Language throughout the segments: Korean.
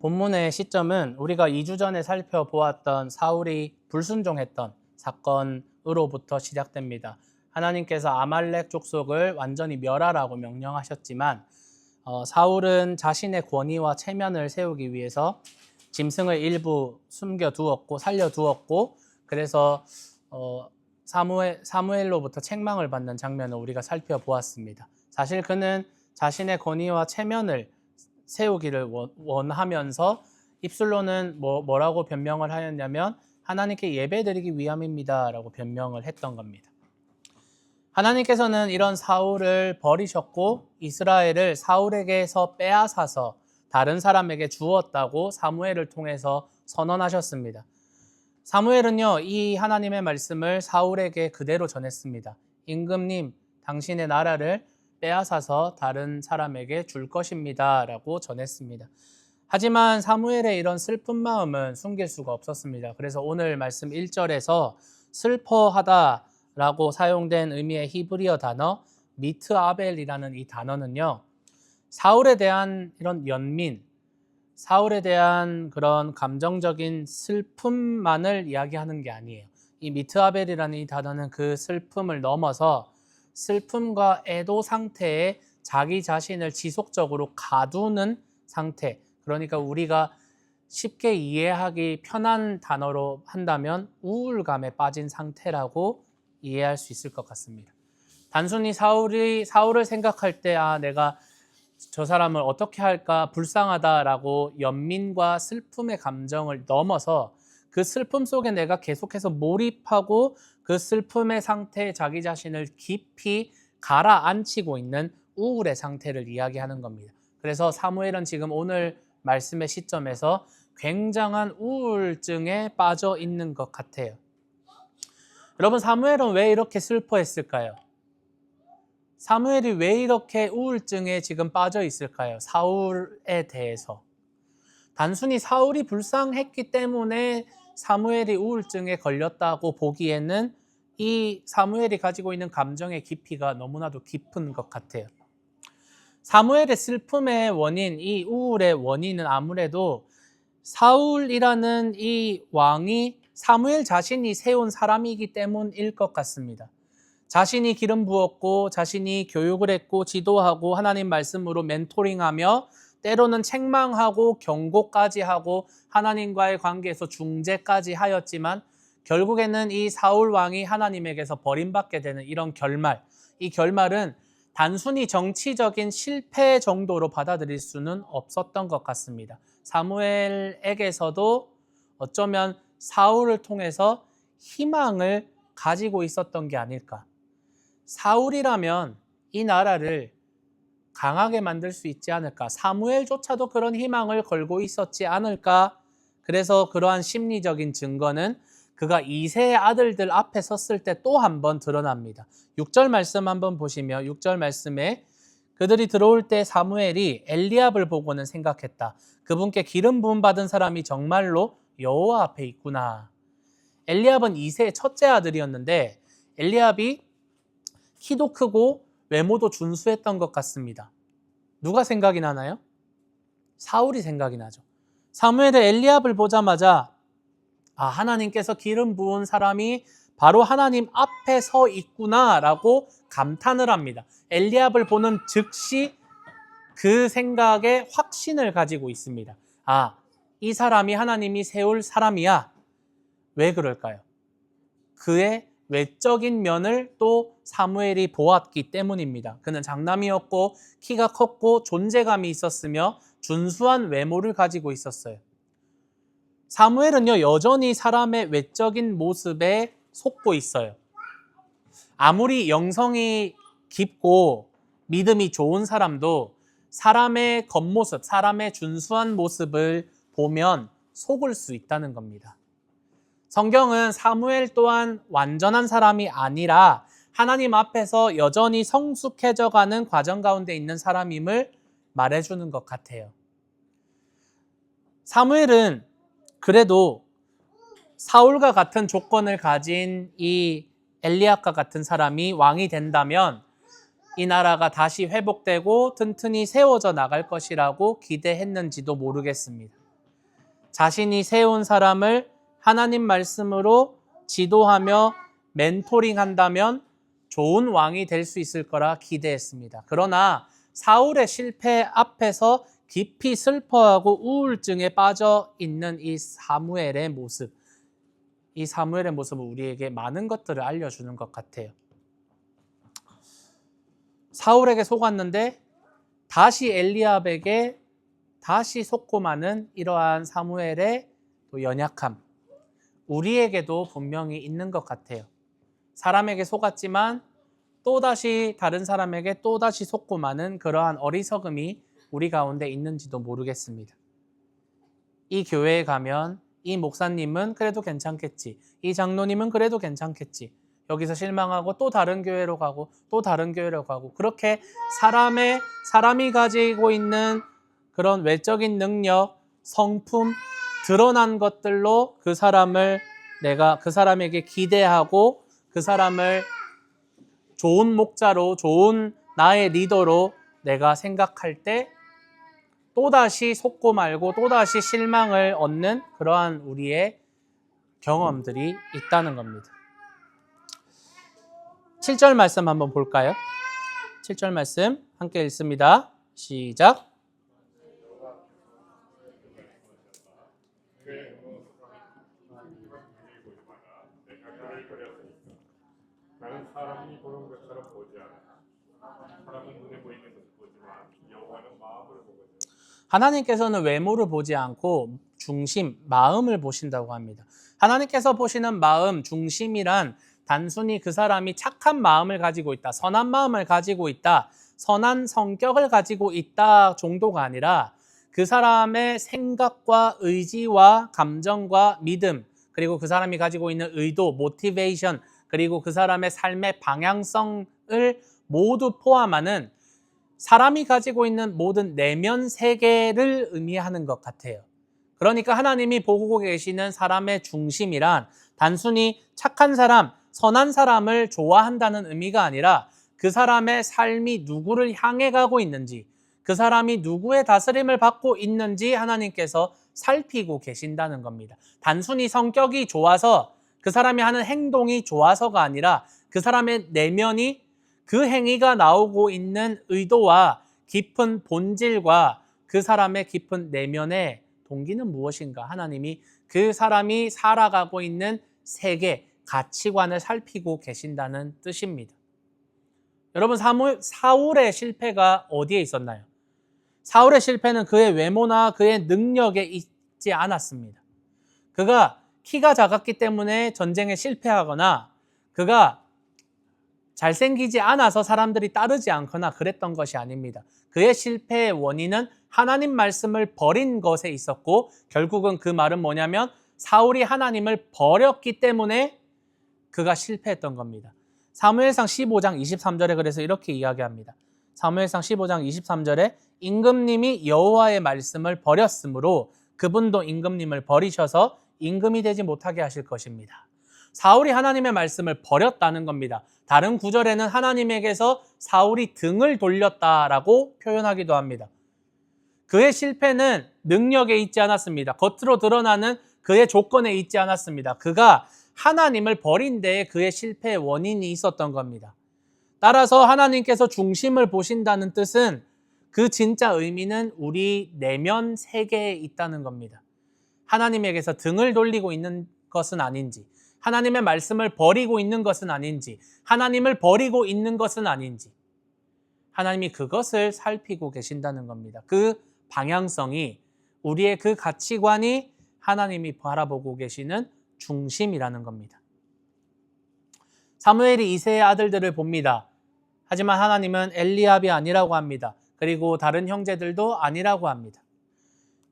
본문의 시점은 우리가 2주 전에 살펴보았던 사울이 불순종했던 사건으로부터 시작됩니다. 하나님께서 아말렉 족속을 완전히 멸하라고 명령하셨지만 사울은 자신의 권위와 체면을 세우기 위해서 짐승을 일부 숨겨두었고 살려두었고, 그래서 사무엘로부터 책망을 받는 장면을 우리가 살펴보았습니다. 사실 그는 자신의 권위와 체면을 세우기를 원하면서 입술로는 뭐라고 변명을 하였냐면 하나님께 예배드리기 위함입니다 라고 변명을 했던 겁니다. 하나님께서는 이런 사울을 버리셨고 이스라엘을 사울에게서 빼앗아서 다른 사람에게 주었다고 사무엘을 통해서 선언하셨습니다. 사무엘은요, 이 하나님의 말씀을 사울에게 그대로 전했습니다. 임금님, 당신의 나라를 빼앗아서 다른 사람에게 줄 것입니다 라고 전했습니다. 하지만 사무엘의 이런 슬픈 마음은 숨길 수가 없었습니다. 그래서 오늘 말씀 1절에서 슬퍼하다 라고 사용된 의미의 히브리어 단어 미트아벨이라는 이 단어는요, 사울에 대한 이런 연민, 사울에 대한 그런 감정적인 슬픔만을 이야기하는 게 아니에요. 이 미트아벨이라는 이 단어는 그 슬픔을 넘어서 슬픔과 애도 상태에 자기 자신을 지속적으로 가두는 상태, 그러니까 우리가 쉽게 이해하기 편한 단어로 한다면 우울감에 빠진 상태라고 이해할 수 있을 것 같습니다. 단순히 사울을 생각할 때 내가 저 사람을 어떻게 할까 불쌍하다라고 연민과 슬픔의 감정을 넘어서 그 슬픔 속에 내가 계속해서 몰입하고 그 슬픔의 상태에 자기 자신을 깊이 가라앉히고 있는 우울의 상태를 이야기하는 겁니다. 그래서 사무엘은 지금 오늘 말씀의 시점에서 굉장한 우울증에 빠져 있는 것 같아요. 여러분, 사무엘은 왜 이렇게 슬퍼했을까요? 사무엘이 왜 이렇게 우울증에 지금 빠져 있을까요? 사울에 대해서. 단순히 사울이 불쌍했기 때문에 사무엘이 우울증에 걸렸다고 보기에는 이 사무엘이 가지고 있는 감정의 깊이가 너무나도 깊은 것 같아요. 사무엘의 슬픔의 원인, 이 우울의 원인은 아무래도 사울이라는 이 왕이 사무엘 자신이 세운 사람이기 때문일 것 같습니다. 자신이 기름 부었고 자신이 교육을 했고 지도하고 하나님 말씀으로 멘토링하며 때로는 책망하고 경고까지 하고 하나님과의 관계에서 중재까지 하였지만 결국에는 이 사울 왕이 하나님에게서 버림받게 되는 이런 결말, 이 결말은 단순히 정치적인 실패 정도로 받아들일 수는 없었던 것 같습니다. 사무엘에게서도 어쩌면 사울을 통해서 희망을 가지고 있었던 게 아닐까. 사울이라면 이 나라를 강하게 만들 수 있지 않을까. 사무엘조차도 그런 희망을 걸고 있었지 않을까. 그래서 그러한 심리적인 증거는 그가 이세의 아들들 앞에 섰을 때 또 한 번 드러납니다. 6절 말씀 한번 보시면 6절 말씀에 그들이 들어올 때 사무엘이 엘리압을 보고는 생각했다. 그분께 기름 부음 받은 사람이 정말로 여호와 앞에 있구나. 엘리압은 이세의 첫째 아들이었는데 엘리압이 키도 크고 외모도 준수했던 것 같습니다. 누가 생각이 나나요? 사울이 생각이 나죠. 사무엘은 엘리압을 보자마자 하나님께서 기름 부은 사람이 바로 하나님 앞에 서 있구나라고 감탄을 합니다. 엘리압을 보는 즉시 그 생각에 확신을 가지고 있습니다. 이 사람이 하나님이 세울 사람이야. 왜 그럴까요? 그의 외적인 면을 또 사무엘이 보았기 때문입니다. 그는 장남이었고 키가 컸고 존재감이 있었으며 준수한 외모를 가지고 있었어요. 사무엘은요, 여전히 사람의 외적인 모습에 속고 있어요. 아무리 영성이 깊고 믿음이 좋은 사람도 사람의 겉모습, 사람의 준수한 모습을 보면 속을 수 있다는 겁니다. 성경은 사무엘 또한 완전한 사람이 아니라 하나님 앞에서 여전히 성숙해져가는 과정 가운데 있는 사람임을 말해주는 것 같아요. 사무엘은 그래도 사울과 같은 조건을 가진 이 엘리압과 같은 사람이 왕이 된다면 이 나라가 다시 회복되고 튼튼히 세워져 나갈 것이라고 기대했는지도 모르겠습니다. 자신이 세운 사람을 하나님 말씀으로 지도하며 멘토링한다면 좋은 왕이 될 수 있을 거라 기대했습니다. 그러나 사울의 실패 앞에서 깊이 슬퍼하고 우울증에 빠져 있는 이 사무엘의 모습, 이 사무엘의 모습은 우리에게 많은 것들을 알려주는 것 같아요. 사울에게 속았는데 다시 엘리압에게 다시 속고 마는 이러한 사무엘의 또 연약함, 우리에게도 분명히 있는 것 같아요. 사람에게 속았지만 또다시 다른 사람에게 또다시 속고 마는 그러한 어리석음이 우리 가운데 있는지도 모르겠습니다. 이 교회에 가면 이 목사님은 그래도 괜찮겠지, 이 장로님은 그래도 괜찮겠지, 여기서 실망하고 또 다른 교회로 가고 또 다른 교회로 가고, 그렇게 사람이 가지고 있는 그런 외적인 능력, 성품, 드러난 것들로 그 사람을 내가 그 사람에게 기대하고 그 사람을 좋은 목자로, 좋은 나의 리더로 내가 생각할 때 또다시 속고 말고 또다시 실망을 얻는 그러한 우리의 경험들이 있다는 겁니다. 7절 말씀 한번 볼까요? 7절 말씀 함께 읽습니다. 시작. 나는 사람이 보는 것처럼 보지 않아. 사람은 눈에 보이는 것을 보지만 여호와는 마음을 보거든. 하나님께서는 외모를 보지 않고 중심, 마음을 보신다고 합니다. 하나님께서 보시는 마음, 중심이란 단순히 그 사람이 착한 마음을 가지고 있다, 선한 마음을 가지고 있다, 선한 성격을 가지고 있다 정도가 아니라 그 사람의 생각과 의지와 감정과 믿음, 그리고 그 사람이 가지고 있는 의도, 모티베이션, 그리고 그 사람의 삶의 방향성을 모두 포함하는 사람이 가지고 있는 모든 내면 세계를 의미하는 것 같아요. 그러니까 하나님이 보고 계시는 사람의 중심이란 단순히 착한 사람, 선한 사람을 좋아한다는 의미가 아니라 그 사람의 삶이 누구를 향해 가고 있는지, 그 사람이 누구의 다스림을 받고 있는지 하나님께서 살피고 계신다는 겁니다. 단순히 성격이 좋아서, 그 사람이 하는 행동이 좋아서가 아니라 그 사람의 내면이, 그 행위가 나오고 있는 의도와 깊은 본질과 그 사람의 깊은 내면의 동기는 무엇인가, 하나님이 그 사람이 살아가고 있는 세계, 가치관을 살피고 계신다는 뜻입니다. 여러분, 사울의 실패가 어디에 있었나요? 사울의 실패는 그의 외모나 그의 능력에 있지 않았습니다. 그가 키가 작았기 때문에 전쟁에 실패하거나 그가 잘생기지 않아서 사람들이 따르지 않거나 그랬던 것이 아닙니다. 그의 실패의 원인은 하나님 말씀을 버린 것에 있었고, 결국은 그 말은 뭐냐면 사울이 하나님을 버렸기 때문에 그가 실패했던 겁니다. 사무엘상 15장 23절에 그래서 이렇게 이야기합니다. 사무엘상 15장 23절에 임금님이 여호와의 말씀을 버렸으므로 그분도 임금님을 버리셔서 임금이 되지 못하게 하실 것입니다. 사울이 하나님의 말씀을 버렸다는 겁니다. 다른 구절에는 하나님에게서 사울이 등을 돌렸다라고 표현하기도 합니다. 그의 실패는 능력에 있지 않았습니다. 겉으로 드러나는 그의 조건에 있지 않았습니다. 그가 하나님을 버린 데에 그의 실패의 원인이 있었던 겁니다. 따라서 하나님께서 중심을 보신다는 뜻은 그 진짜 의미는 우리 내면 세계에 있다는 겁니다. 하나님에게서 등을 돌리고 있는 것은 아닌지, 하나님의 말씀을 버리고 있는 것은 아닌지, 하나님을 버리고 있는 것은 아닌지, 하나님이 그것을 살피고 계신다는 겁니다. 그 방향성이, 우리의 그 가치관이 하나님이 바라보고 계시는 중심이라는 겁니다. 사무엘이 이새의 아들들을 봅니다. 하지만 하나님은 엘리압이 아니라고 합니다. 그리고 다른 형제들도 아니라고 합니다.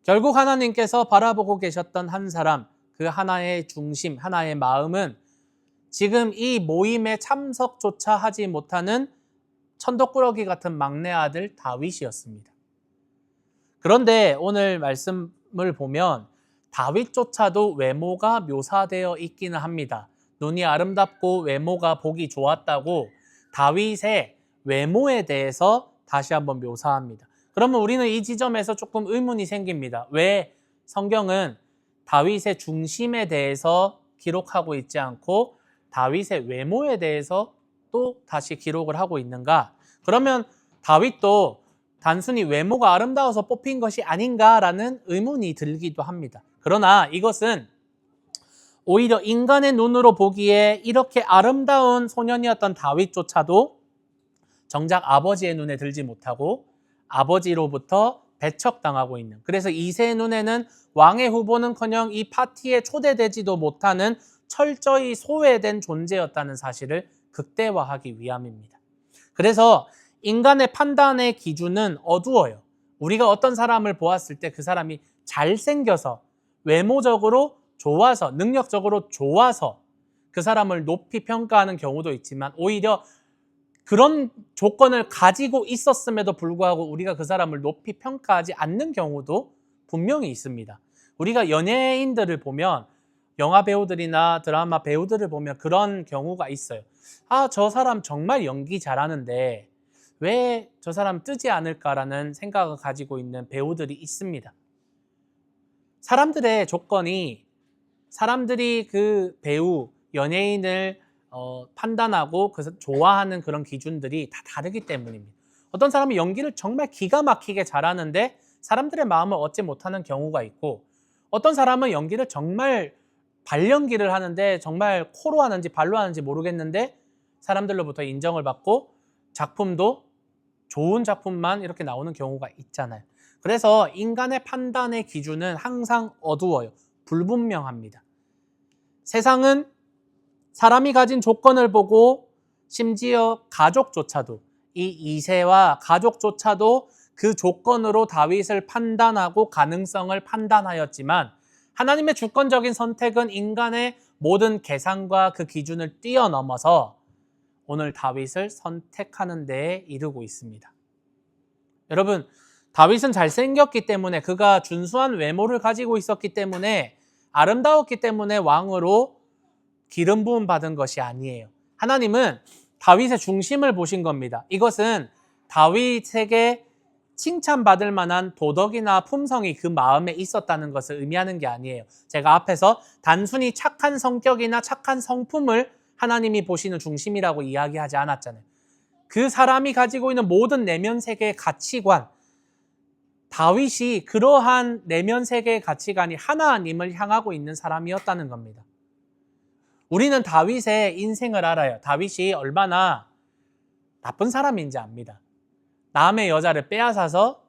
결국 하나님께서 바라보고 계셨던 한 사람, 그 하나의 중심, 하나의 마음은 지금 이 모임에 참석조차 하지 못하는 천덕꾸러기 같은 막내 아들 다윗이었습니다. 그런데 오늘 말씀을 보면 다윗조차도 외모가 묘사되어 있기는 합니다. 눈이 아름답고 외모가 보기 좋았다고 다윗의 외모에 대해서 다시 한번 묘사합니다. 그러면 우리는 이 지점에서 조금 의문이 생깁니다. 왜 성경은 다윗의 중심에 대해서 기록하고 있지 않고 다윗의 외모에 대해서 또 다시 기록을 하고 있는가? 그러면 다윗도 단순히 외모가 아름다워서 뽑힌 것이 아닌가라는 의문이 들기도 합니다. 그러나 이것은 오히려 인간의 눈으로 보기에 이렇게 아름다운 소년이었던 다윗조차도 정작 아버지의 눈에 들지 못하고 아버지로부터 배척당하고 있는, 그래서 이새의 눈에는 왕의 후보는커녕 이 파티에 초대되지도 못하는 철저히 소외된 존재였다는 사실을 극대화하기 위함입니다. 그래서 인간의 판단의 기준은 어두워요. 우리가 어떤 사람을 보았을 때 그 사람이 잘생겨서, 외모적으로 좋아서, 능력적으로 좋아서 그 사람을 높이 평가하는 경우도 있지만, 오히려 그런 조건을 가지고 있었음에도 불구하고 우리가 그 사람을 높이 평가하지 않는 경우도 분명히 있습니다. 우리가 연예인들을 보면, 영화 배우들이나 드라마 배우들을 보면 그런 경우가 있어요. 아, 저 사람 정말 연기 잘하는데 왜 저 사람 뜨지 않을까라는 생각을 가지고 있는 배우들이 있습니다. 사람들의 조건이, 사람들이 그 배우, 연예인을 판단하고 좋아하는 그런 기준들이 다 다르기 때문입니다. 어떤 사람이 연기를 정말 기가 막히게 잘하는데 사람들의 마음을 얻지 못하는 경우가 있고, 어떤 사람은 연기를 정말 발연기를 하는데 정말 코로 하는지 발로 하는지 모르겠는데 사람들로부터 인정을 받고 작품도 좋은 작품만 이렇게 나오는 경우가 있잖아요. 그래서 인간의 판단의 기준은 항상 어두워요. 불분명합니다. 세상은 사람이 가진 조건을 보고, 심지어 가족조차도, 이 이새와 가족조차도 그 조건으로 다윗을 판단하고 가능성을 판단하였지만, 하나님의 주권적인 선택은 인간의 모든 계산과 그 기준을 뛰어넘어서 오늘 다윗을 선택하는 데에 이르고 있습니다. 여러분, 다윗은 잘생겼기 때문에, 그가 준수한 외모를 가지고 있었기 때문에, 아름다웠기 때문에 왕으로 기름 부음 받은 것이 아니에요. 하나님은 다윗의 중심을 보신 겁니다. 이것은 다윗에게 칭찬받을 만한 도덕이나 품성이 그 마음에 있었다는 것을 의미하는 게 아니에요. 제가 앞에서 단순히 착한 성격이나 착한 성품을 하나님이 보시는 중심이라고 이야기하지 않았잖아요. 그 사람이 가지고 있는 모든 내면 세계의 가치관, 다윗이 그러한 내면 세계의 가치관이 하나님을 향하고 있는 사람이었다는 겁니다. 우리는 다윗의 인생을 알아요. 다윗이 얼마나 나쁜 사람인지 압니다. 남의 여자를 빼앗아서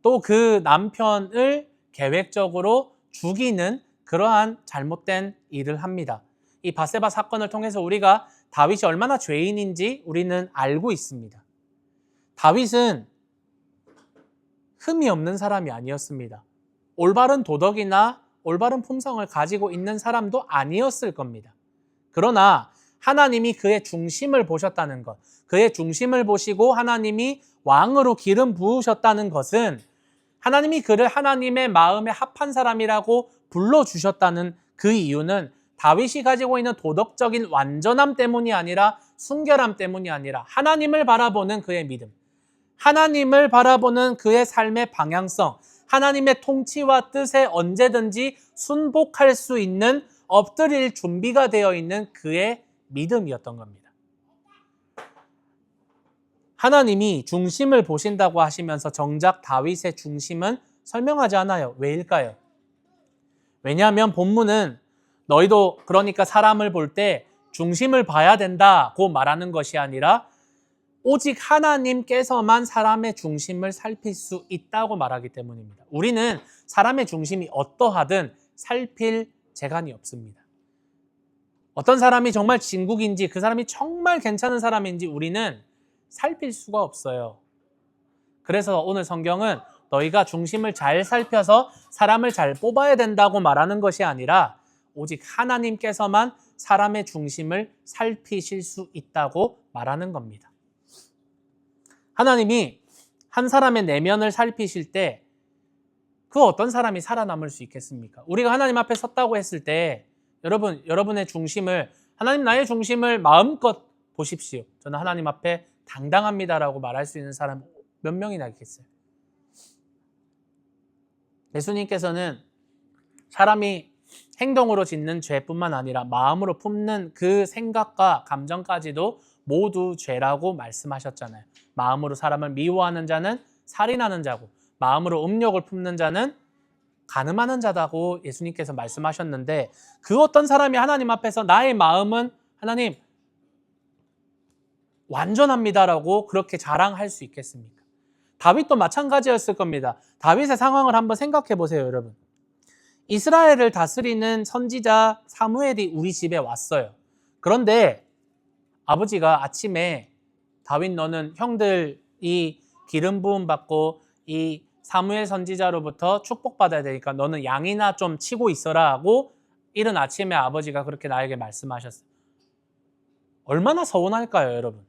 또 그 남편을 계획적으로 죽이는 그러한 잘못된 일을 합니다. 이 밧세바 사건을 통해서 우리가 다윗이 얼마나 죄인인지 우리는 알고 있습니다. 다윗은 흠이 없는 사람이 아니었습니다. 올바른 도덕이나 올바른 품성을 가지고 있는 사람도 아니었을 겁니다. 그러나 하나님이 그의 중심을 보셨다는 것, 그의 중심을 보시고 하나님이 왕으로 기름 부으셨다는 것은 하나님이 그를 하나님의 마음에 합한 사람이라고 불러주셨다는 그 이유는 다윗이 가지고 있는 도덕적인 완전함 때문이 아니라, 순결함 때문이 아니라 하나님을 바라보는 그의 믿음, 하나님을 바라보는 그의 삶의 방향성, 하나님의 통치와 뜻에 언제든지 순복할 수 있는, 엎드릴 준비가 되어 있는 그의 믿음이었던 겁니다. 하나님이 중심을 보신다고 하시면서 정작 다윗의 중심은 설명하지 않아요. 왜일까요? 왜냐하면 본문은 너희도 그러니까 사람을 볼 때 중심을 봐야 된다고 말하는 것이 아니라 오직 하나님께서만 사람의 중심을 살필 수 있다고 말하기 때문입니다. 우리는 사람의 중심이 어떠하든 살필 재간이 없습니다. 어떤 사람이 정말 진국인지, 그 사람이 정말 괜찮은 사람인지 우리는 살필 수가 없어요. 그래서 오늘 성경은 너희가 중심을 잘 살펴서 사람을 잘 뽑아야 된다고 말하는 것이 아니라 오직 하나님께서만 사람의 중심을 살피실 수 있다고 말하는 겁니다. 하나님이 한 사람의 내면을 살피실 때 그 어떤 사람이 살아남을 수 있겠습니까? 우리가 하나님 앞에 섰다고 했을 때 여러분의 중심을, 하나님 나의 중심을 마음껏 보십시오. 저는 하나님 앞에 당당합니다라고 말할 수 있는 사람 몇 명이나 있겠어요? 예수님께서는 사람이 행동으로 짓는 죄뿐만 아니라 마음으로 품는 그 생각과 감정까지도 모두 죄라고 말씀하셨잖아요. 마음으로 사람을 미워하는 자는 살인하는 자고 마음으로 음욕을 품는 자는 간음하는 자다고 예수님께서 말씀하셨는데 그 어떤 사람이 하나님 앞에서 나의 마음은 하나님 완전합니다라고 그렇게 자랑할 수 있겠습니까? 다윗도 마찬가지였을 겁니다. 다윗의 상황을 한번 생각해 보세요, 여러분. 이스라엘을 다스리는 선지자 사무엘이 우리 집에 왔어요. 그런데 아버지가 아침에 다윗 너는 형들이 기름 부음 받고 이 사무엘 선지자로부터 축복받아야 되니까 너는 양이나 좀 치고 있어라 하고 이른 아침에 아버지가 그렇게 나에게 말씀하셨어요. 얼마나 서운할까요, 여러분?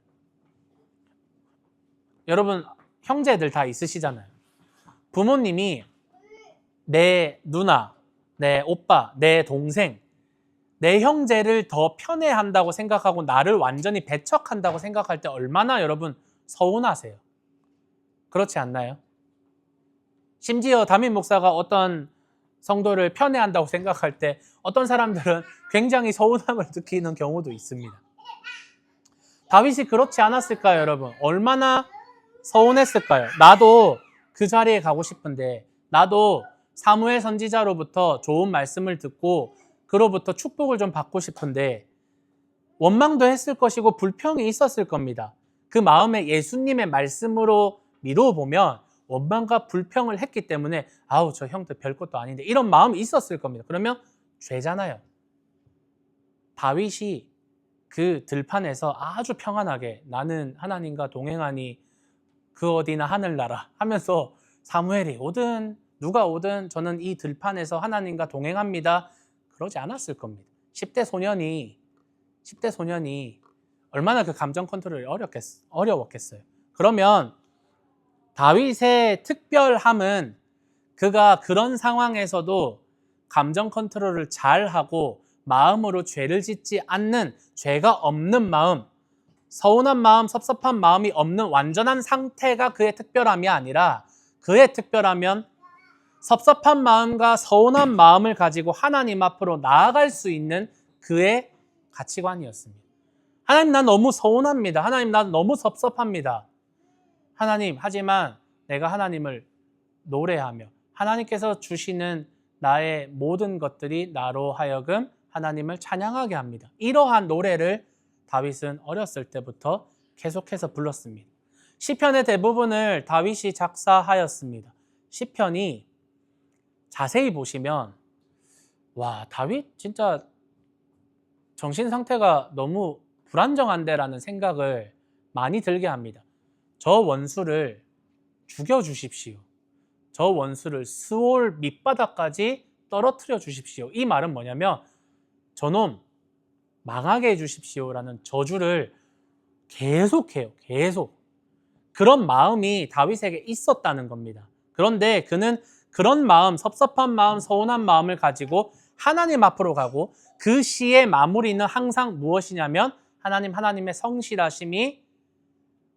여러분 형제들 다 있으시잖아요. 부모님이 내 누나, 내 오빠, 내 동생, 내 형제를 더 편애한다고 생각하고 나를 완전히 배척한다고 생각할 때 얼마나 여러분 서운하세요? 그렇지 않나요? 심지어 담임 목사가 어떤 성도를 편애한다고 생각할 때 어떤 사람들은 굉장히 서운함을 느끼는 경우도 있습니다. 다윗이 그렇지 않았을까요, 여러분? 얼마나 서운했을까요? 나도 그 자리에 가고 싶은데 나도 사무엘 선지자로부터 좋은 말씀을 듣고 그로부터 축복을 좀 받고 싶은데 원망도 했을 것이고 불평이 있었을 겁니다. 그 마음에 예수님의 말씀으로 미루어 보면 원망과 불평을 했기 때문에 아우 저 형들 별것도 아닌데 이런 마음이 있었을 겁니다. 그러면 죄잖아요. 다윗이 그 들판에서 아주 평안하게 나는 하나님과 동행하니 그 어디나 하늘나라 하면서 사무엘이 오든 누가 오든 저는 이 들판에서 하나님과 동행합니다. 그러지 않았을 겁니다. 10대 소년이 얼마나 그 감정 컨트롤이 어려웠겠어요. 그러면 다윗의 특별함은 그가 그런 상황에서도 감정 컨트롤을 잘하고 마음으로 죄를 짓지 않는 죄가 없는 마음, 서운한 마음, 섭섭한 마음이 없는 완전한 상태가 그의 특별함이 아니라 그의 특별하면 섭섭한 마음과 서운한 마음을 가지고 하나님 앞으로 나아갈 수 있는 그의 가치관이었습니다. 하나님 난 너무 서운합니다. 하나님 난 너무 섭섭합니다. 하나님 하지만 내가 하나님을 노래하며 하나님께서 주시는 나의 모든 것들이 나로 하여금 하나님을 찬양하게 합니다. 이러한 노래를 다윗은 어렸을 때부터 계속해서 불렀습니다. 시편의 대부분을 다윗이 작사하였습니다. 시편이 자세히 보시면 와 다윗 진짜 정신 상태가 너무 불안정한데라는 생각을 많이 들게 합니다. 저 원수를 죽여주십시오. 저 원수를 스올 밑바닥까지 떨어뜨려 주십시오. 이 말은 뭐냐면 저놈 망하게 해주십시오라는 저주를 계속해요. 계속. 그런 마음이 다윗에게 있었다는 겁니다. 그런데 그는 그런 마음, 섭섭한 마음, 서운한 마음을 가지고 하나님 앞으로 가고 그 시의 마무리는 항상 무엇이냐면 하나님의 성실하심이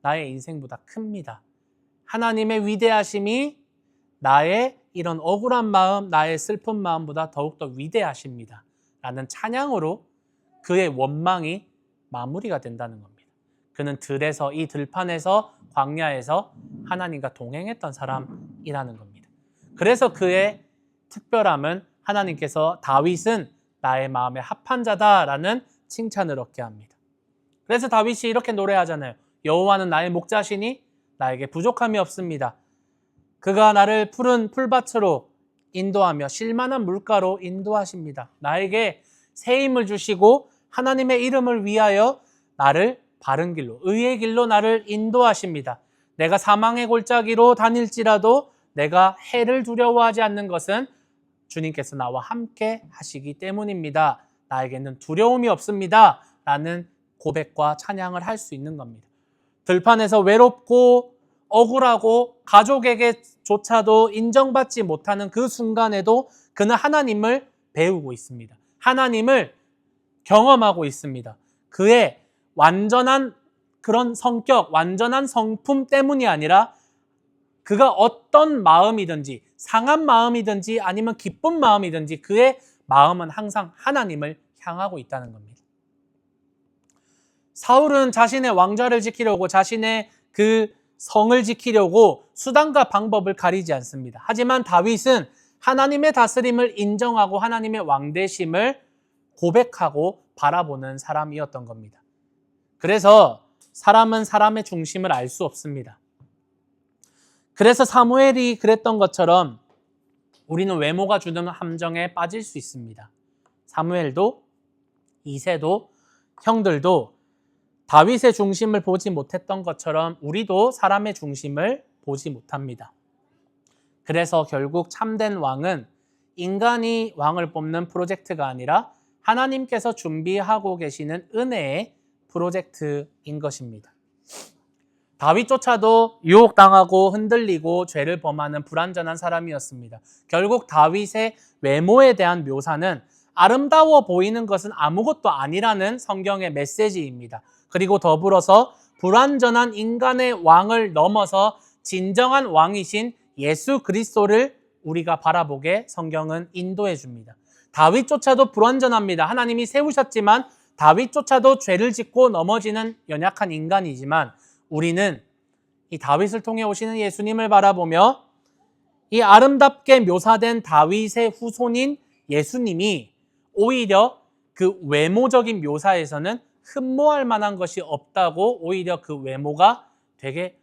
나의 인생보다 큽니다. 하나님의 위대하심이 나의 이런 억울한 마음, 나의 슬픈 마음보다 더욱더 위대하십니다. 라는 찬양으로 그의 원망이 마무리가 된다는 겁니다. 그는 들에서 이 들판에서 광야에서 하나님과 동행했던 사람이라는 겁니다. 그래서 그의 특별함은 하나님께서 다윗은 나의 마음에 합한 자다라는 칭찬을 얻게 합니다. 그래서 다윗이 이렇게 노래하잖아요. 여호와는 나의 목자시니 나에게 부족함이 없습니다. 그가 나를 푸른 풀밭으로 인도하며 쉴만한 물가로 인도하십니다. 나에게 새 힘을 주시고 하나님의 이름을 위하여 나를 바른 길로, 의의 길로 나를 인도하십니다. 내가 사망의 골짜기로 다닐지라도 내가 해를 두려워하지 않는 것은 주님께서 나와 함께 하시기 때문입니다. 나에게는 두려움이 없습니다. 라는 고백과 찬양을 할 수 있는 겁니다. 들판에서 외롭고 억울하고 가족에게조차도 인정받지 못하는 그 순간에도 그는 하나님을 배우고 있습니다. 하나님을 경험하고 있습니다. 그의 완전한 그런 성격, 완전한 성품 때문이 아니라 그가 어떤 마음이든지 상한 마음이든지 아니면 기쁜 마음이든지 그의 마음은 항상 하나님을 향하고 있다는 겁니다. 사울은 자신의 왕좌를 지키려고 자신의 그 성을 지키려고 수단과 방법을 가리지 않습니다. 하지만 다윗은 하나님의 다스림을 인정하고 하나님의 왕대심을 고백하고 바라보는 사람이었던 겁니다. 그래서 사람은 사람의 중심을 알 수 없습니다. 그래서 사무엘이 그랬던 것처럼 우리는 외모가 주는 함정에 빠질 수 있습니다. 사무엘도 이새도 형들도 다윗의 중심을 보지 못했던 것처럼 우리도 사람의 중심을 보지 못합니다. 그래서 결국 참된 왕은 인간이 왕을 뽑는 프로젝트가 아니라 하나님께서 준비하고 계시는 은혜의 프로젝트인 것입니다. 다윗조차도 유혹당하고 흔들리고 죄를 범하는 불완전한 사람이었습니다. 결국 다윗의 외모에 대한 묘사는 아름다워 보이는 것은 아무것도 아니라는 성경의 메시지입니다. 그리고 더불어서 불완전한 인간의 왕을 넘어서 진정한 왕이신 예수 그리스도를 우리가 바라보게 성경은 인도해 줍니다. 다윗조차도 불완전합니다. 하나님이 세우셨지만 다윗조차도 죄를 짓고 넘어지는 연약한 인간이지만 우리는 이 다윗을 통해 오시는 예수님을 바라보며 이 아름답게 묘사된 다윗의 후손인 예수님이 오히려 그 외모적인 묘사에서는 흠모할 만한 것이 없다고 오히려 그 외모가 되게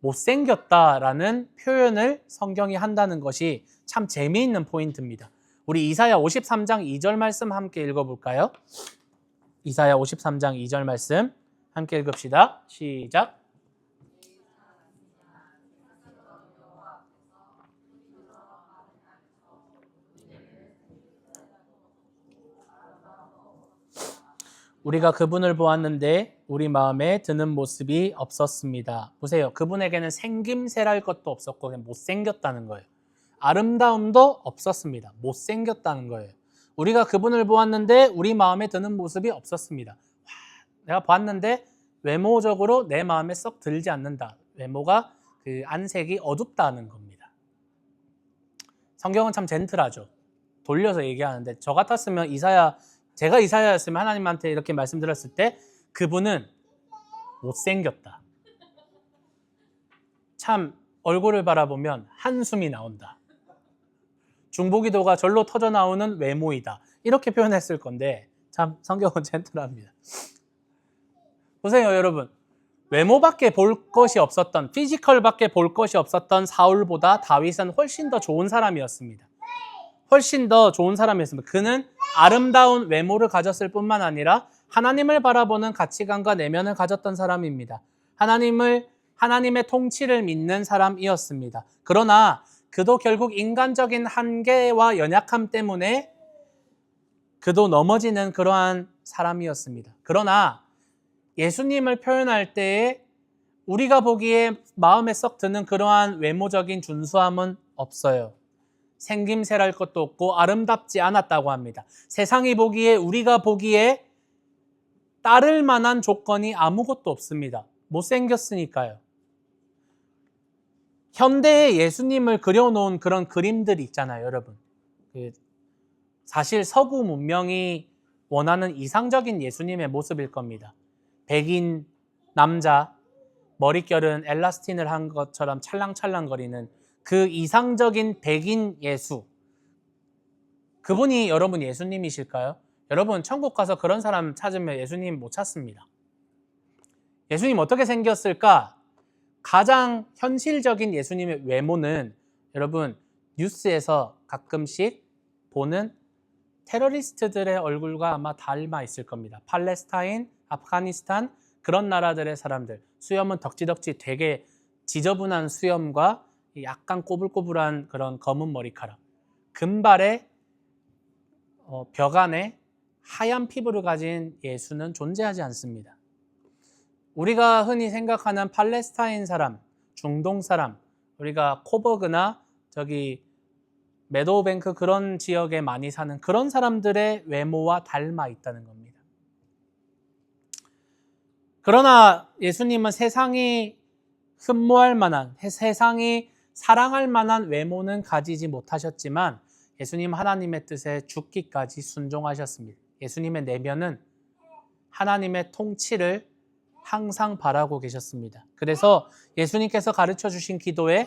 못생겼다라는 표현을 성경이 한다는 것이 참 재미있는 포인트입니다. 우리 이사야 53장 2절 말씀 함께 읽어볼까요? 이사야 53장 2절 말씀 함께 읽읍시다. 시작. 우리가 그분을 보았는데 우리 마음에 드는 모습이 없었습니다. 보세요. 그분에게는 생김새랄 것도 없었고 그냥 못생겼다는 거예요. 아름다움도 없었습니다. 못생겼다는 거예요. 우리가 그분을 보았는데 우리 마음에 드는 모습이 없었습니다. 내가 봤는데 외모적으로 내 마음에 썩 들지 않는다. 외모가 그 안색이 어둡다는 겁니다. 성경은 참 젠틀하죠. 돌려서 얘기하는데 저 같았으면 제가 이사야였으면 하나님한테 이렇게 말씀드렸을 때 그분은 못생겼다. 참 얼굴을 바라보면 한숨이 나온다. 중보기도가 절로 터져 나오는 외모이다. 이렇게 표현했을 건데 참 성경은 젠틀합니다. 보세요 여러분. 외모밖에 볼 것이 없었던 피지컬밖에 볼 것이 없었던 사울보다 다윗은 훨씬 더 좋은 사람이었습니다. 훨씬 더 좋은 사람이었습니다. 그는 아름다운 외모를 가졌을 뿐만 아니라 하나님을 바라보는 가치관과 내면을 가졌던 사람입니다. 하나님의 통치를 믿는 사람이었습니다. 그러나 그도 결국 인간적인 한계와 연약함 때문에 그도 넘어지는 그러한 사람이었습니다. 그러나 예수님을 표현할 때에 우리가 보기에 마음에 썩 드는 그러한 외모적인 준수함은 없어요. 생김새랄 것도 없고 아름답지 않았다고 합니다. 세상이 보기에 우리가 보기에 따를 만한 조건이 아무것도 없습니다. 못생겼으니까요. 현대의 예수님을 그려놓은 그런 그림들이 있잖아요, 여러분. 사실 서구 문명이 원하는 이상적인 예수님의 모습일 겁니다. 백인 남자, 머릿결은 엘라스틴을 한 것처럼 찰랑찰랑거리는 그 이상적인 백인 예수. 그분이 여러분 예수님이실까요? 여러분 천국 가서 그런 사람 찾으면 예수님 못 찾습니다. 예수님 어떻게 생겼을까? 가장 현실적인 예수님의 외모는 여러분 뉴스에서 가끔씩 보는 테러리스트들의 얼굴과 아마 닮아 있을 겁니다. 팔레스타인, 아프가니스탄 그런 나라들의 사람들. 수염은 덕지덕지 되게 지저분한 수염과 약간 꼬불꼬불한 그런 검은 머리카락. 금발에 벽 안에 하얀 피부를 가진 예수는 존재하지 않습니다. 우리가 흔히 생각하는 팔레스타인 사람, 중동 사람, 우리가 코버그나 저기 메도우뱅크 그런 지역에 많이 사는 그런 사람들의 외모와 닮아 있다는 겁니다. 그러나 예수님은 세상이 흠모할 만한, 세상이 사랑할 만한 외모는 가지지 못하셨지만 예수님 하나님의 뜻에 죽기까지 순종하셨습니다. 예수님의 내면은 하나님의 통치를 항상 바라고 계셨습니다. 그래서 예수님께서 가르쳐 주신 기도에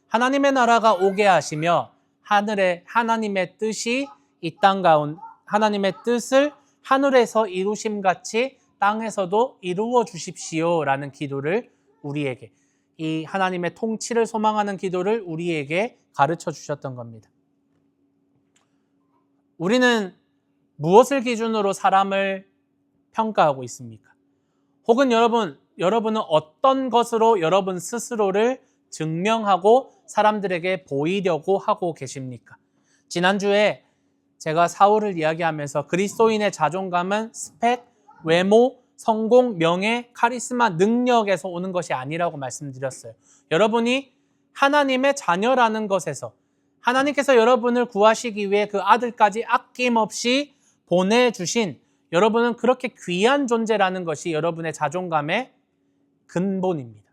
하나님의 나라가 오게 하시며 하늘에 하나님의 뜻이 이 땅 가운데 하나님의 뜻을 하늘에서 이루심 같이 땅에서도 이루어 주십시오라는 기도를 우리에게, 이 하나님의 통치를 소망하는 기도를 우리에게 가르쳐 주셨던 겁니다. 우리는 무엇을 기준으로 사람을 평가하고 있습니까? 혹은 여러분은 어떤 것으로 여러분 스스로를 증명하고 사람들에게 보이려고 하고 계십니까? 지난주에 제가 사울을 이야기하면서 그리스도인의 자존감은 스펙, 외모, 성공, 명예, 카리스마, 능력에서 오는 것이 아니라고 말씀드렸어요. 여러분이 하나님의 자녀라는 것에서, 하나님께서 여러분을 구하시기 위해 그 아들까지 아낌없이 보내주신, 여러분은 그렇게 귀한 존재라는 것이 여러분의 자존감의 근본입니다.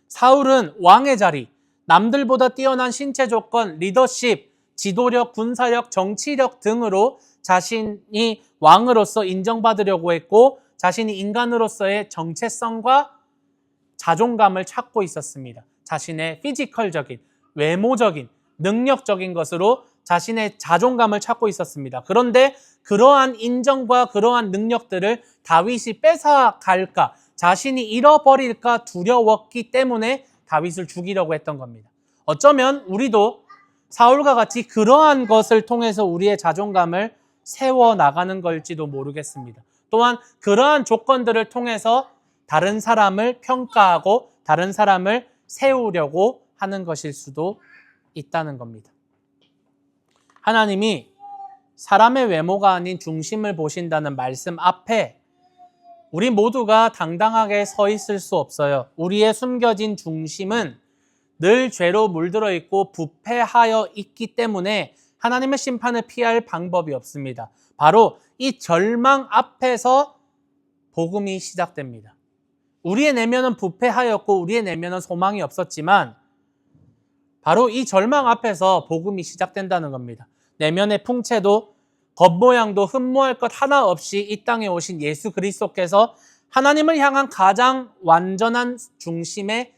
사울은 왕의 자리, 남들보다 뛰어난 신체 조건, 리더십, 지도력, 군사력, 정치력 등으로 자신이 왕으로서 인정받으려고 했고 자신이 인간으로서의 정체성과 자존감을 찾고 있었습니다. 자신의 피지컬적인, 외모적인, 능력적인 것으로 자신의 자존감을 찾고 있었습니다. 그런데 그러한 인정과 그러한 능력들을 다윗이 뺏어갈까, 자신이 잃어버릴까 두려웠기 때문에 다윗을 죽이려고 했던 겁니다. 어쩌면 우리도 사울과 같이 그러한 것을 통해서 우리의 자존감을 세워나가는 걸지도 모르겠습니다. 또한 그러한 조건들을 통해서 다른 사람을 평가하고 다른 사람을 세우려고 하는 것일 수도 있다는 겁니다. 하나님이 사람의 외모가 아닌 중심을 보신다는 말씀 앞에 우리 모두가 당당하게 서 있을 수 없어요. 우리의 숨겨진 중심은 늘 죄로 물들어 있고 부패하여 있기 때문에 하나님의 심판을 피할 방법이 없습니다. 바로 이 절망 앞에서 복음이 시작됩니다. 우리의 내면은 부패하였고 우리의 내면은 소망이 없었지만 바로 이 절망 앞에서 복음이 시작된다는 겁니다. 내면의 풍채도 겉모양도 흠모할 것 하나 없이 이 땅에 오신 예수 그리스도께서 하나님을 향한 가장 완전한 중심의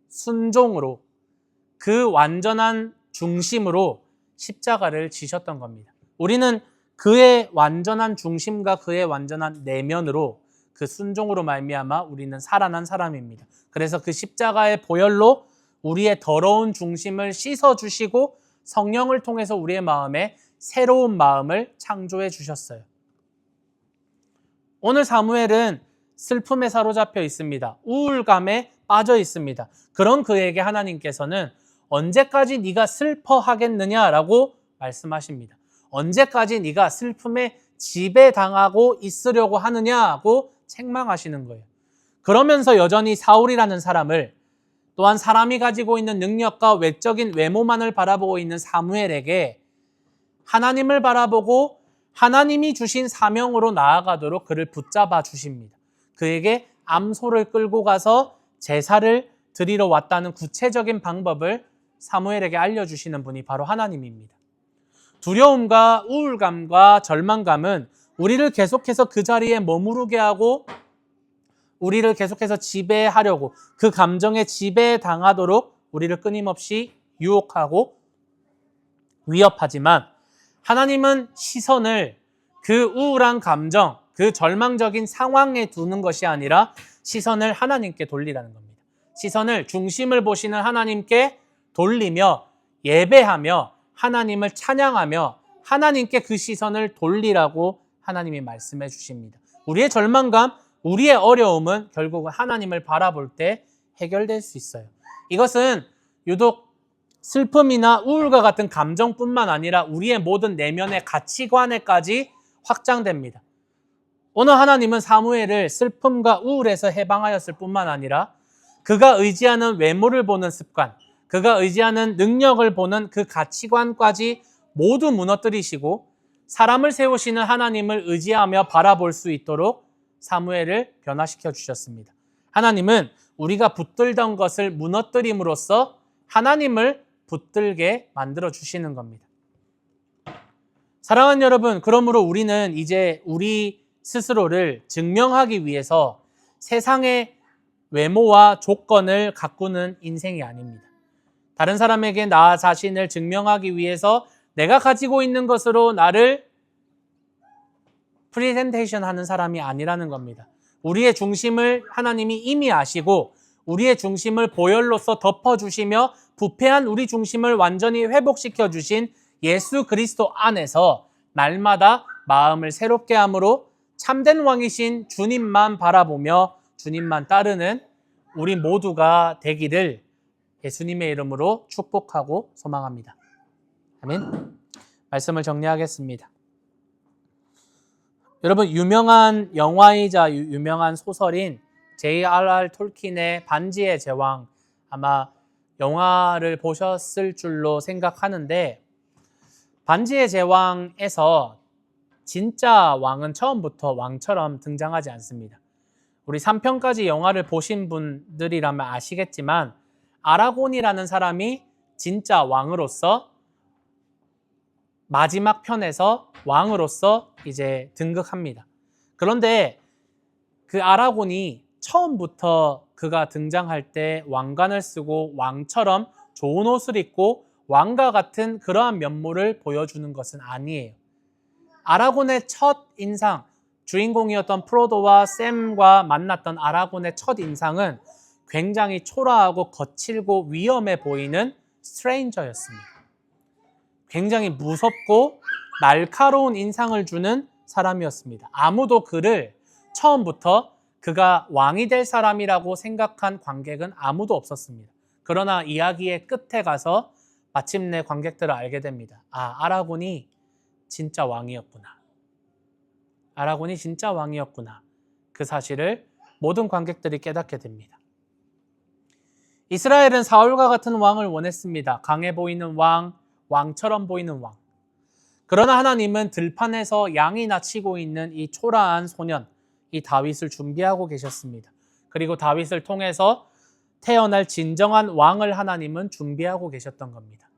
순종으로, 그 완전한 중심으로 십자가를 지셨던 겁니다. 우리는 그의 완전한 중심과 그의 완전한 내면으로, 그 순종으로 말미암아 우리는 살아난 사람입니다. 그래서 그 십자가의 보혈로 우리의 더러운 중심을 씻어주시고 성령을 통해서 우리의 마음에 새로운 마음을 창조해 주셨어요. 오늘 사무엘은 슬픔에 사로잡혀 있습니다. 우울감에 빠져 있습니다. 그런 그에게 하나님께서는 언제까지 네가 슬퍼하겠느냐라고 말씀하십니다. 언제까지 네가 슬픔에 지배당하고 있으려고 하느냐고 책망하시는 거예요. 그러면서 여전히 사울이라는 사람을, 또한 사람이 가지고 있는 능력과 외적인 외모만을 바라보고 있는 사무엘에게 하나님을 바라보고 하나님이 주신 사명으로 나아가도록 그를 붙잡아 주십니다. 그에게 암소를 끌고 가서 제사를 드리러 왔다는 구체적인 방법을 사무엘에게 알려주시는 분이 바로 하나님입니다. 두려움과 우울감과 절망감은 우리를 계속해서 그 자리에 머무르게 하고 우리를 계속해서 지배하려고, 그 감정에 지배당하도록 우리를 끊임없이 유혹하고 위협하지만 하나님은 시선을 그 우울한 감정, 그 절망적인 상황에 두는 것이 아니라 시선을 하나님께 돌리라는 겁니다. 시선을, 중심을 보시는 하나님께 돌리며 예배하며 하나님을 찬양하며 하나님께 그 시선을 돌리라고 하나님이 말씀해 주십니다. 우리의 절망감, 우리의 어려움은 결국은 하나님을 바라볼 때 해결될 수 있어요. 이것은 유독 슬픔이나 우울과 같은 감정뿐만 아니라 우리의 모든 내면의 가치관에까지 확장됩니다. 오늘 하나님은 사무엘을 슬픔과 우울에서 해방하였을 뿐만 아니라 그가 의지하는 외모를 보는 습관, 그가 의지하는 능력을 보는 그 가치관까지 모두 무너뜨리시고 사람을 세우시는 하나님을 의지하며 바라볼 수 있도록 사무엘을 변화시켜 주셨습니다. 하나님은 우리가 붙들던 것을 무너뜨림으로써 하나님을 붙들게 만들어 주시는 겁니다. 사랑하는 여러분, 그러므로 우리는 이제 우리 스스로를 증명하기 위해서 세상의 외모와 조건을 가꾸는 인생이 아닙니다. 다른 사람에게 나 자신을 증명하기 위해서 내가 가지고 있는 것으로 나를 프리젠테이션 하는 사람이 아니라는 겁니다. 우리의 중심을 하나님이 이미 아시고 우리의 중심을 보혈로서 덮어주시며 부패한 우리 중심을 완전히 회복시켜 주신 예수 그리스도 안에서 날마다 마음을 새롭게 함으로 참된 왕이신 주님만 바라보며 주님만 따르는 우리 모두가 되기를 예수님의 이름으로 축복하고 소망합니다. 아멘. 말씀을 정리하겠습니다. 여러분, 유명한 영화이자 유명한 소설인 J.R.R. 톨킨의 반지의 제왕, 아마 영화를 보셨을 줄로 생각하는데, 반지의 제왕에서 진짜 왕은 처음부터 왕처럼 등장하지 않습니다. 우리 3편까지 영화를 보신 분들이라면 아시겠지만 아라곤이라는 사람이 진짜 왕으로서 마지막 편에서 왕으로서 이제 등극합니다. 그런데 그 아라곤이 처음부터 그가 등장할 때 왕관을 쓰고 왕처럼 좋은 옷을 입고 왕과 같은 그러한 면모를 보여주는 것은 아니에요. 아라곤의 첫 인상, 주인공이었던 프로도와 샘과 만났던 아라곤의 첫 인상은 굉장히 초라하고 거칠고 위험해 보이는 스트레인저였습니다. 굉장히 무섭고 날카로운 인상을 주는 사람이었습니다. 아무도 그를 처음부터 그가 왕이 될 사람이라고 생각한 관객은 아무도 없었습니다. 그러나 이야기의 끝에 가서 마침내 관객들을 알게 됩니다. 아, 아라곤이 진짜 왕이었구나. 아라곤이 진짜 왕이었구나. 그 사실을 모든 관객들이 깨닫게 됩니다. 이스라엘은 사울과 같은 왕을 원했습니다. 강해 보이는 왕, 왕처럼 보이는 왕. 그러나 하나님은 들판에서 양이나 치고 있는 이 초라한 소년, 이 다윗을 준비하고 계셨습니다. 그리고 다윗을 통해서 태어날 진정한 왕을 하나님은 준비하고 계셨던 겁니다.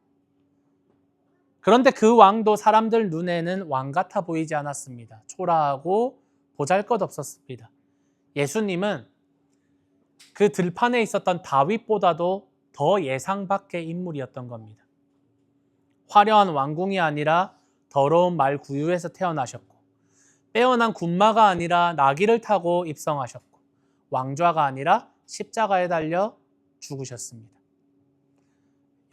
그런데 그 왕도 사람들 눈에는 왕 같아 보이지 않았습니다. 초라하고 보잘것없었습니다. 예수님은 그 들판에 있었던 다윗보다도 더 예상 밖의 인물이었던 겁니다. 화려한 왕궁이 아니라 더러운 말 구유에서 태어나셨고, 빼어난 군마가 아니라 나귀를 타고 입성하셨고, 왕좌가 아니라 십자가에 달려 죽으셨습니다.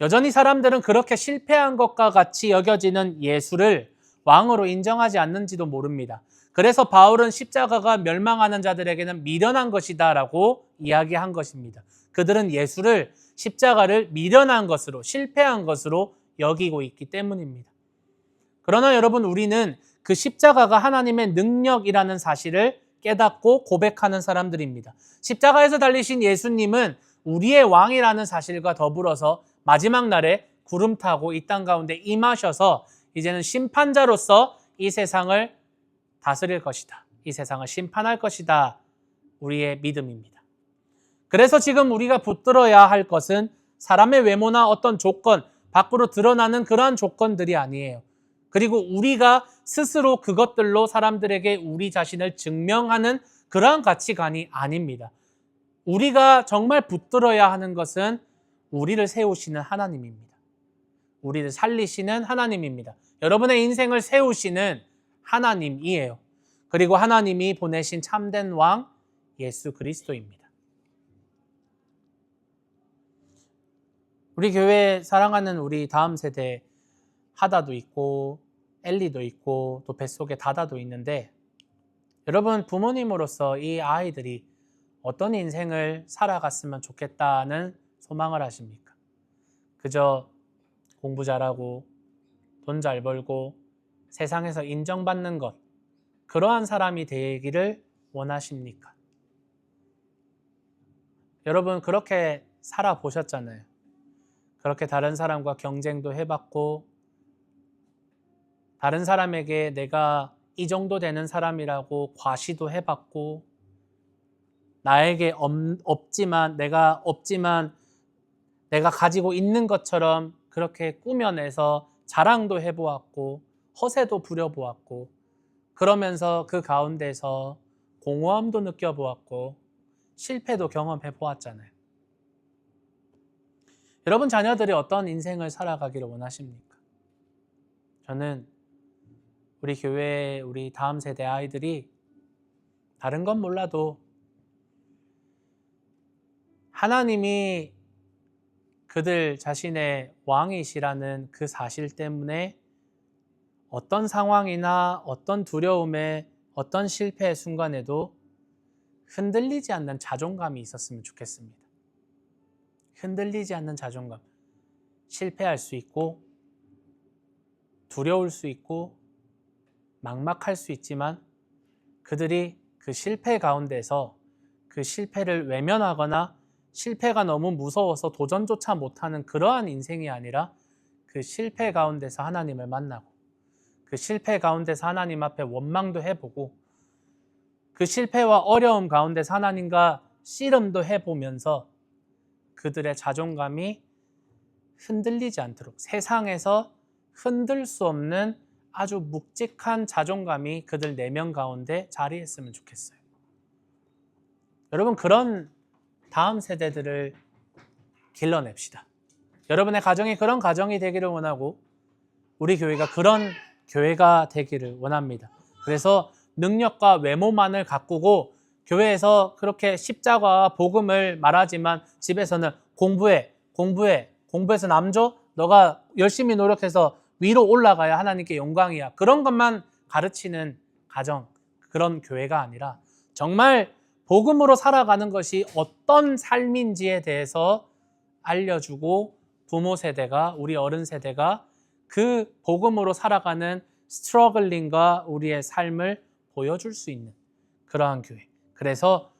여전히 사람들은 그렇게 실패한 것과 같이 여겨지는 예수를 왕으로 인정하지 않는지도 모릅니다. 그래서 바울은 십자가가 멸망하는 자들에게는 미련한 것이다 라고 이야기한 것입니다. 그들은 예수를 십자가를 미련한 것으로, 실패한 것으로 여기고 있기 때문입니다. 그러나 여러분, 우리는 그 십자가가 하나님의 능력이라는 사실을 깨닫고 고백하는 사람들입니다. 십자가에서 달리신 예수님은 우리의 왕이라는 사실과 더불어서 마지막 날에 구름 타고 이 땅 가운데 임하셔서 이제는 심판자로서 이 세상을 다스릴 것이다. 이 세상을 심판할 것이다. 우리의 믿음입니다. 그래서 지금 우리가 붙들어야 할 것은 사람의 외모나 어떤 조건, 밖으로 드러나는 그러한 조건들이 아니에요. 그리고 우리가 스스로 그것들로 사람들에게 우리 자신을 증명하는 그러한 가치관이 아닙니다. 우리가 정말 붙들어야 하는 것은 우리를 세우시는 하나님입니다. 우리를 살리시는 하나님입니다. 여러분의 인생을 세우시는 하나님이에요. 그리고 하나님이 보내신 참된 왕 예수 그리스도입니다. 우리 교회 사랑하는 우리 다음 세대 하다도 있고 엘리도 있고 또 뱃속에 다다도 있는데, 여러분 부모님으로서 이 아이들이 어떤 인생을 살아갔으면 좋겠다는 소망을 하십니까? 그저 공부 잘하고 돈 잘 벌고 세상에서 인정받는 것, 그러한 사람이 되기를 원하십니까? 여러분 그렇게 살아보셨잖아요. 그렇게 다른 사람과 경쟁도 해봤고, 다른 사람에게 내가 이 정도 되는 사람이라고 과시도 해봤고, 나에게 없지만 내가 가지고 있는 것처럼 그렇게 꾸며내서 자랑도 해보았고 허세도 부려보았고 그러면서 그 가운데서 공허함도 느껴보았고 실패도 경험해보았잖아요. 여러분 자녀들이 어떤 인생을 살아가기를 원하십니까? 저는 우리 교회 우리 다음 세대 아이들이 다른 건 몰라도 하나님이 그들 자신의 왕이시라는 그 사실 때문에 어떤 상황이나 어떤 두려움에 어떤 실패의 순간에도 흔들리지 않는 자존감이 있었으면 좋겠습니다. 흔들리지 않는 자존감. 실패할 수 있고 두려울 수 있고 막막할 수 있지만 그들이 그 실패 가운데서 그 실패를 외면하거나 실패가 너무 무서워서 도전조차 못하는 그러한 인생이 아니라 그 실패 가운데서 하나님을 만나고 그 실패 가운데서 하나님 앞에 원망도 해보고 그 실패와 어려움 가운데서 하나님과 씨름도 해보면서 그들의 자존감이 흔들리지 않도록 세상에서 흔들 수 없는 아주 묵직한 자존감이 그들 내면 가운데 자리했으면 좋겠어요. 여러분 그런 다음 세대들을 길러냅시다. 여러분의 가정이 그런 가정이 되기를 원하고 우리 교회가 그런 교회가 되기를 원합니다. 그래서 능력과 외모만을 가꾸고 교회에서 그렇게 십자가와 복음을 말하지만 집에서는 공부해서 남 줘? 너가 열심히 노력해서 위로 올라가야 하나님께 영광이야. 그런 것만 가르치는 가정, 그런 교회가 아니라 정말 복음으로 살아가는 것이 어떤 삶인지에 대해서 알려주고 부모 세대가, 우리 어른 세대가 그 복음으로 살아가는 스트러글링과 우리의 삶을 보여줄 수 있는 그러한 교회. 그래서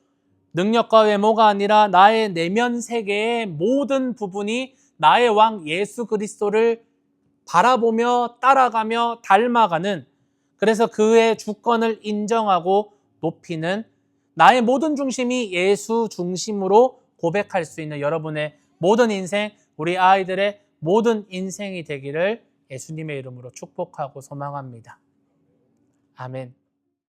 능력과 외모가 아니라 나의 내면 세계의 모든 부분이 나의 왕 예수 그리스도를 바라보며 따라가며 닮아가는, 그래서 그의 주권을 인정하고 높이는, 나의 모든 중심이 예수 중심으로 고백할 수 있는 여러분의 모든 인생, 우리 아이들의 모든 인생이 되기를 예수님의 이름으로 축복하고 소망합니다. 아멘.